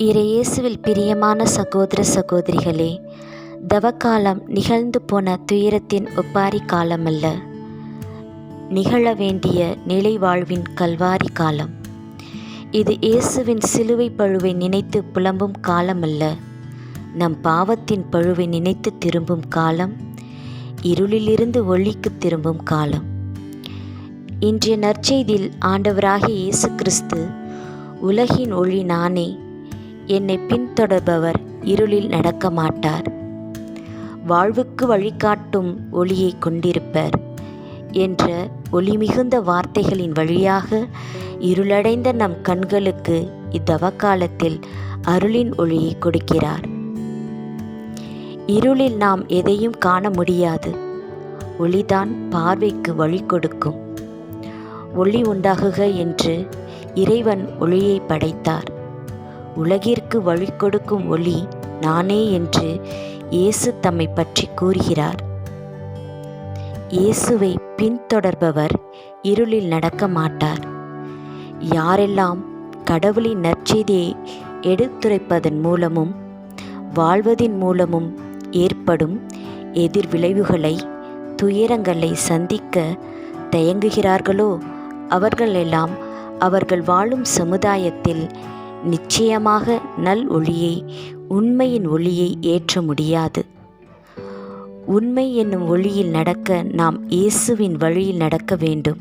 இறையேசுவில் பிரியமான சகோதர சகோதரிகளே, தவக்காலம் நிகழ்ந்து போன துயரத்தின் ஒப்பாரி காலமல்ல, நிகழ வேண்டிய நிலை வாழ்வின் கல்வாரி காலம். இது இயேசுவின் சிலுவை பழுவை நினைத்து புலம்பும் காலமல்ல, நம் பாவத்தின் பழுவை நினைத்து திரும்பும் காலம், இருளிலிருந்து ஒளிக்கு திரும்பும் காலம். இன்றைய நற்செய்தியில் ஆண்டவராகிய இயேசு கிறிஸ்து, உலகின் ஒளி நானே, என்னை பின்தொடர்பவர் இருளில் நடக்க மாட்டார், வாழ்வுக்கு வழிகாட்டும் ஒளியை கொண்டிருப்பர் என்ற ஒளிமிகுந்த வார்த்தைகளின் வழியாக இருளடைந்த நம் கண்களுக்கு இத்தவக்காலத்தில் அருளின் ஒளியை கொடுக்கிறார். இருளில் நாம் எதையும் காண முடியாது, ஒளிதான் பார்வைக்கு வழி கொடுக்கும். ஒளி உண்டாகுக என்று இறைவன் ஒளியை படைத்தார். உலகிற்கு வழி கொடுக்கும் ஒளி நானே என்று இயேசு தம்மை பற்றி கூறுகிறார். இயேசுவை பின்தொடர்பவர் இருளில் நடக்க மாட்டார். யாரெல்லாம் கடவுளின் நற்செய்தியை எடுத்துரைப்பதன் மூலமும் வாழ்வதின் மூலமும் ஏற்படும் எதிர்விளைவுகளை, துயரங்களை சந்திக்க தயங்குகிறார்களோ அவர்களெல்லாம் அவர்கள் வாழும் சமுதாயத்தில் நிச்சயமாக நல் ஒளியை, உண்மையின் ஒளியை ஏற்ற முடியாது. உண்மை என்னும் ஒளியில் நடக்க நாம் இயேசுவின் வழியில் நடக்க வேண்டும்.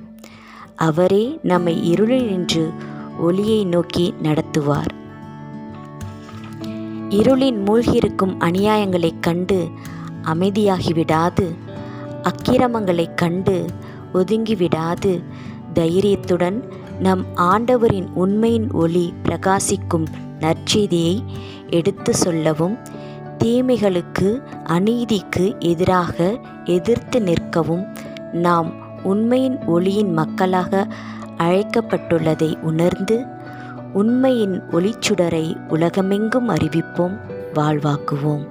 அவரே நம்மை இருளில் நின்று ஒளியை நோக்கி நடத்துவார். இருளின் மூழ்கியிருக்கும் அநியாயங்களைக் கண்டு அமைதியாகிவிடாது, அக்கிரமங்களைக் கண்டு ஒதுங்கிவிடாது, தைரியத்துடன் நம் ஆண்டவரின் உண்மையின் ஒளி பிரகாசிக்கும் நற்செய்தியை எடுத்து சொல்லவும், தீமைகளுக்கு, அநீதிக்கு எதிராக எதிர்த்து நிற்கவும் நாம் உண்மையின் ஒளியின் மக்களாக அழைக்கப்பட்டுள்ளதை உணர்ந்து, உண்மையின் ஒளிச்சுடரை உலகமெங்கும் அறிவிப்போம், வாழ்வாக்குவோம்.